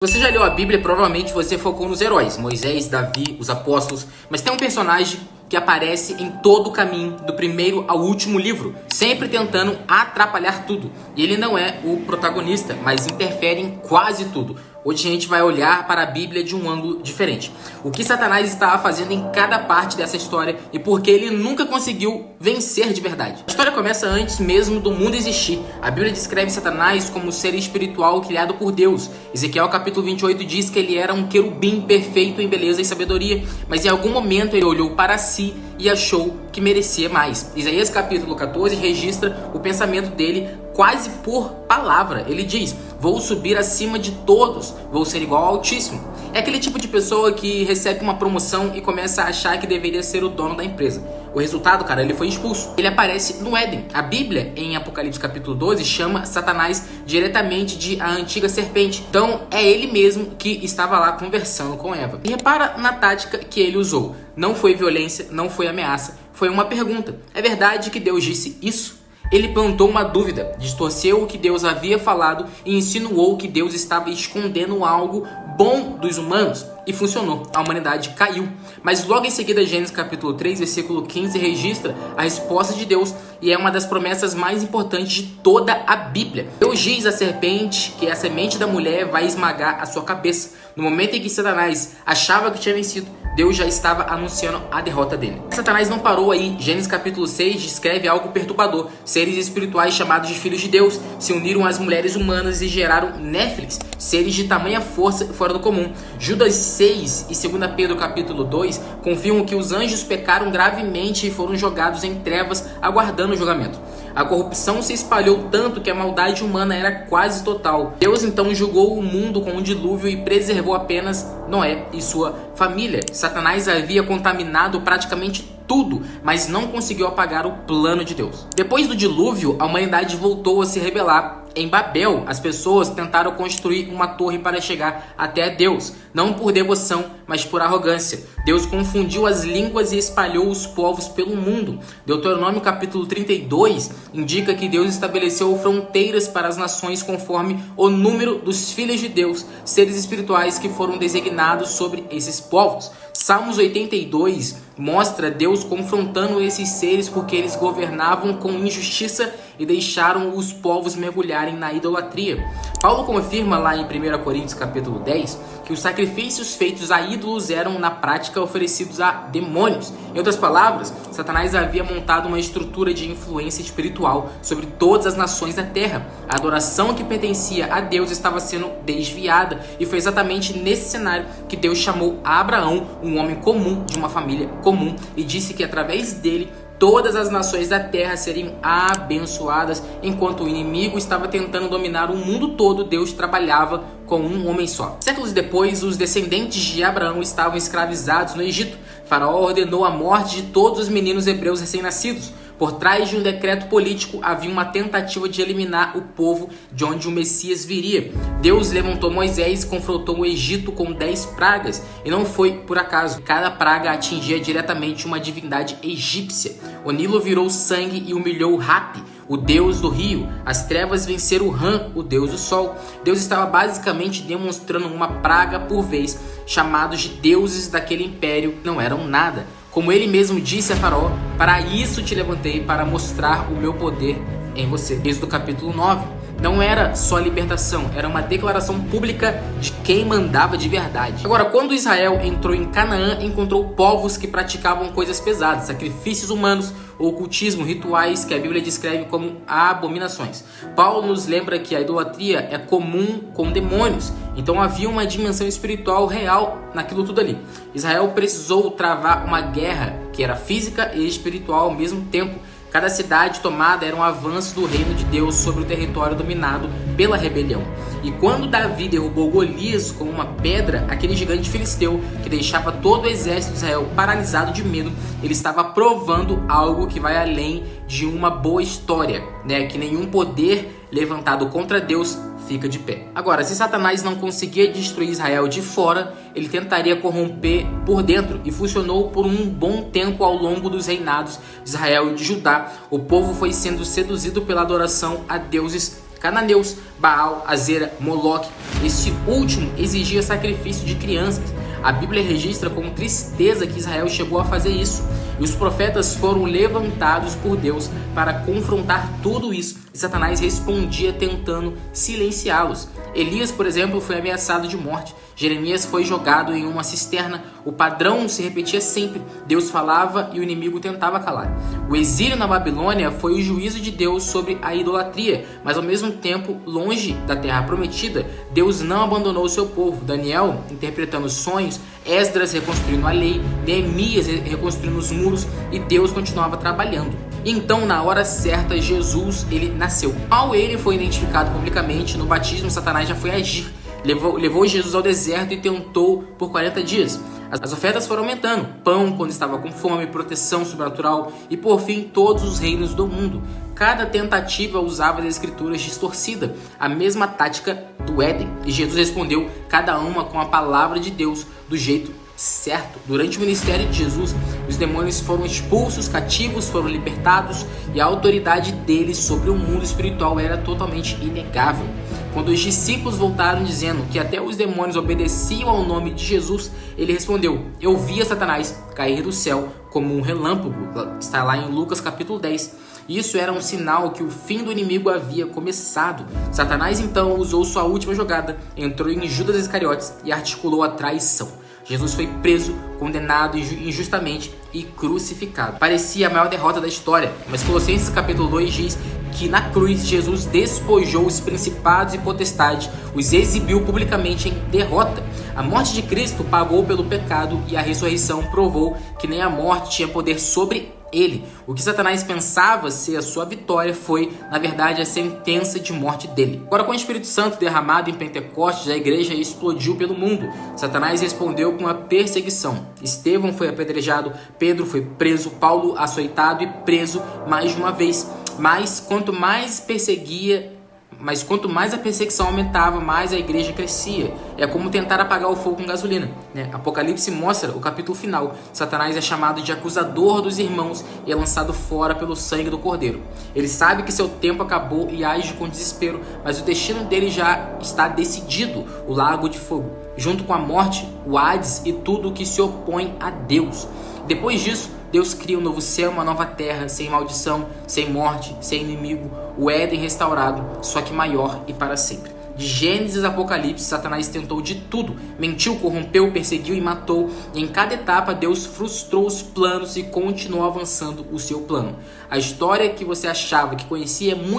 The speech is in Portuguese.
Você já leu a Bíblia, provavelmente você focou nos heróis, Moisés, Davi, os apóstolos, mas tem um personagem que aparece em todo o caminho, do primeiro ao último livro, sempre tentando atrapalhar tudo. E ele não é o protagonista, mas interfere em quase tudo. Hoje a gente vai olhar para a Bíblia de um ângulo diferente. O que Satanás estava fazendo em cada parte dessa história e por que ele nunca conseguiu vencer de verdade. A história começa antes mesmo do mundo existir. A Bíblia descreve Satanás como um ser espiritual criado por Deus. Ezequiel capítulo 28 diz que ele era um querubim perfeito em beleza e sabedoria, mas em algum momento ele olhou para si e achou que merecia mais. Isaías capítulo 14 registra o pensamento dele quase por palavra. Ele diz: vou subir acima de todos, vou ser igual ao Altíssimo. É aquele tipo de pessoa que recebe uma promoção e começa a achar que deveria ser o dono da empresa. O resultado, cara, ele foi expulso. Ele aparece no Éden. A Bíblia, em Apocalipse capítulo 12, chama Satanás diretamente de a antiga serpente. Então, é ele mesmo que estava lá conversando com Eva. E repara na tática que ele usou. Não foi violência, não foi ameaça, foi uma pergunta. É verdade que Deus disse isso? Ele plantou uma dúvida, distorceu o que Deus havia falado e insinuou que Deus estava escondendo algo bom dos humanos. E funcionou, a humanidade caiu. Mas logo em seguida, Gênesis capítulo 3, versículo 15, registra a resposta de Deus e é uma das promessas mais importantes de toda a Bíblia. Deus diz à serpente que a semente da mulher vai esmagar a sua cabeça. No momento em que Satanás achava que tinha vencido, Deus já estava anunciando a derrota dele. Satanás não parou aí. Gênesis capítulo 6 descreve algo perturbador. Seres espirituais chamados de filhos de Deus se uniram às mulheres humanas e geraram néfilis, seres de tamanha força fora do comum. Judas 6 e 2 Pedro capítulo 2 confirmam que os anjos pecaram gravemente e foram jogados em trevas aguardando o julgamento. A corrupção se espalhou tanto que a maldade humana era quase total. Deus então julgou o mundo com um dilúvio e preservou apenas Noé e sua família. Satanás havia contaminado praticamente tudo, mas não conseguiu apagar o plano de Deus. Depois do dilúvio, a humanidade voltou a se rebelar. Em Babel, as pessoas tentaram construir uma torre para chegar até Deus, não por devoção, mas por arrogância. Deus confundiu as línguas e espalhou os povos pelo mundo. Deuteronômio capítulo 32 indica que Deus estabeleceu fronteiras para as nações conforme o número dos filhos de Deus, seres espirituais que foram designados sobre esses povos. Salmos 82 mostra Deus confrontando esses seres porque eles governavam com injustiça e deixaram os povos mergulharem na idolatria. Paulo confirma lá em 1 Coríntios capítulo 10 que os sacrifícios feitos a ídolos eram na prática oferecidos a demônios. Em outras palavras, Satanás havia montado uma estrutura de influência espiritual sobre todas as nações da terra. A adoração que pertencia a Deus estava sendo desviada e foi exatamente nesse cenário que Deus chamou a Abraão, um homem comum de uma família comum, e disse que através dele todas as nações da terra seriam abençoadas. Enquanto o inimigo estava tentando dominar o mundo todo, Deus trabalhava com um homem só. Séculos depois, os descendentes de Abraão estavam escravizados no Egito. Faraó ordenou a morte de todos os meninos hebreus recém-nascidos. Por trás de um decreto político havia uma tentativa de eliminar o povo de onde o Messias viria. Deus levantou Moisés e confrontou o Egito com 10 pragas. E não foi por acaso. Cada praga atingia diretamente uma divindade egípcia. O Nilo virou sangue e humilhou Rapi, o deus do rio. As trevas venceram Ram, o deus do sol. Deus estava basicamente demonstrando uma praga por vez. Chamados de deuses daquele império não eram nada. Como ele mesmo disse a Faraó: para isso te levantei, para mostrar o meu poder em você. Êxodo capítulo 9. Não era só libertação, era uma declaração pública de quem mandava de verdade. Agora, quando Israel entrou em Canaã, encontrou povos que praticavam coisas pesadas, sacrifícios humanos, ocultismo, rituais que a Bíblia descreve como abominações. Paulo nos lembra que a idolatria é comum com demônios, então havia uma dimensão espiritual real naquilo tudo ali. Israel precisou travar uma guerra que era física e espiritual ao mesmo tempo. Cada cidade tomada era um avanço do reino de Deus sobre o território dominado pela rebelião. E quando Davi derrubou Golias com uma pedra, aquele gigante filisteu que deixava todo o exército de Israel paralisado de medo, ele estava provando algo que vai além de uma boa história, né? Que nenhum poder levantado contra Deus fica de pé. Agora, se Satanás não conseguia destruir Israel de fora, ele tentaria corromper por dentro, e funcionou por um bom tempo ao longo dos reinados de Israel e de Judá. O povo foi sendo seduzido pela adoração a deuses cananeus, Baal, Azera, Moloque. Esse último exigia sacrifício de crianças. A Bíblia registra com tristeza que Israel chegou a fazer isso. E os profetas foram levantados por Deus para confrontar tudo isso. E Satanás respondia tentando silenciá-los. Elias, por exemplo, foi ameaçado de morte. Jeremias foi jogado em uma cisterna. O padrão se repetia sempre. Deus falava e o inimigo tentava calar. O exílio na Babilônia foi o juízo de Deus sobre a idolatria, mas ao mesmo tempo, longe da terra prometida, Deus não abandonou o seu povo. Daniel interpretando sonhos, Esdras reconstruindo a lei, Neemias reconstruindo os muros, e Deus continuava trabalhando. Então, na hora certa, Jesus ele nasceu. Ao ele foi identificado publicamente, no batismo Satanás já foi agir. Levou Jesus ao deserto e tentou por 40 dias. As ofertas foram aumentando, pão quando estava com fome, proteção sobrenatural e por fim todos os reinos do mundo. Cada tentativa usava as escrituras distorcidas, a mesma tática do Éden, e Jesus respondeu cada uma com a palavra de Deus do jeito certo. Durante o ministério de Jesus, os demônios foram expulsos, cativos foram libertados e a autoridade deles sobre o mundo espiritual era totalmente inegável. Quando os discípulos voltaram dizendo que até os demônios obedeciam ao nome de Jesus, ele respondeu: eu via Satanás cair do céu como um relâmpago. Está lá em Lucas capítulo 10. Isso era um sinal que o fim do inimigo havia começado. Satanás então usou sua última jogada, entrou em Judas Iscariotes e articulou a traição. Jesus foi preso, condenado injustamente e crucificado. Parecia a maior derrota da história, mas Colossenses capítulo 2 diz que na cruz Jesus despojou os principados e potestades, os exibiu publicamente em derrota. A morte de Cristo pagou pelo pecado e a ressurreição provou que nem a morte tinha poder sobre ele. O que Satanás pensava ser a sua vitória foi, na verdade, a sentença de morte dele. Agora, com o Espírito Santo derramado em Pentecostes, a igreja explodiu pelo mundo. Satanás respondeu com a perseguição. Estevão foi apedrejado, Pedro foi preso, Paulo açoitado e preso mais de uma vez. Mas quanto mais a perseguição aumentava, mais a igreja crescia. É como tentar apagar o fogo com gasolina, né? Apocalipse mostra o capítulo final. Satanás é chamado de acusador dos irmãos e é lançado fora pelo sangue do Cordeiro. Ele sabe que seu tempo acabou e age com desespero, mas o destino dele já está decidido, o lago de fogo, junto com a morte, o Hades e tudo que se opõe a Deus. Depois disso, Deus cria um novo céu, uma nova terra, sem maldição, sem morte, sem inimigo, o Éden restaurado, só que maior e para sempre. De Gênesis a Apocalipse, Satanás tentou de tudo, mentiu, corrompeu, perseguiu e matou. E em cada etapa, Deus frustrou os planos e continuou avançando o seu plano. A história que você achava que conhecia é muito